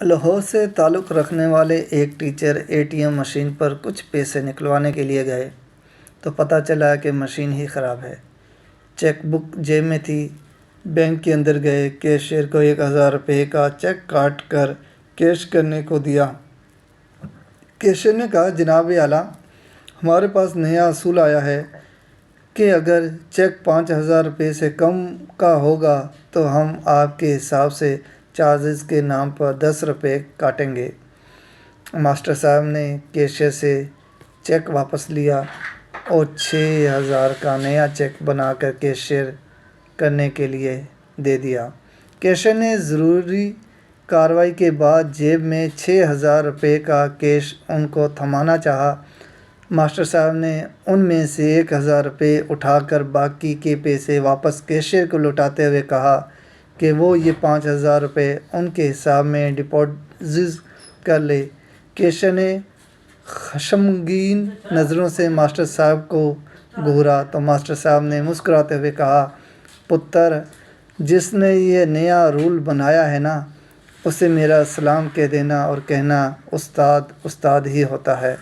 لاہور سے تعلق رکھنے والے ایک teacher A T M machine پر کچھ پیسے نکلوانے کے لیے گئے تو پتہ چلا کہ مشین ہی خراب ہے۔ چیک بک جیب میں تھی۔ بینک کے اندر گئے، کیشیئر کو 1000 روپے کا چیک کاٹ کر کیش کرنے کو دیا۔ کیشیئر نے کہا، جناب اعلیٰ، ہمارے پاس نیا اصول آیا ہے کہ اگر چیک 5000 روپے سے کم کا ہوگا تو ہم آپ کے حساب سے چارجز کے نام پر 10 روپے کاٹیں گے۔ ماسٹر صاحب نے کیشیئر سے چیک واپس لیا اور 6000 کا نیا چیک بنا کر کیشیئر کرنے کے لیے دے دیا۔ کیشیئر نے ضروری کارروائی کے بعد جیب میں 6000 روپے کا کیش ان کو تھمانا چاہا۔ ماسٹر صاحب نے ان میں سے 1000 روپے اٹھا کر باقی کے پیسے واپس کیشیئر کو لوٹاتے ہوئے کہا کہ وہ یہ 5000 روپے ان کے حساب میں ڈپازٹ کر لے۔ کیشیئر نے خشمگین نظروں سے ماسٹر صاحب کو گھورا تو ماسٹر صاحب نے مسکراتے ہوئے کہا، پتر، جس نے یہ نیا رول بنایا ہے نا، اسے میرا سلام کہہ دینا اور کہنا، استاد استاد ہی ہوتا ہے۔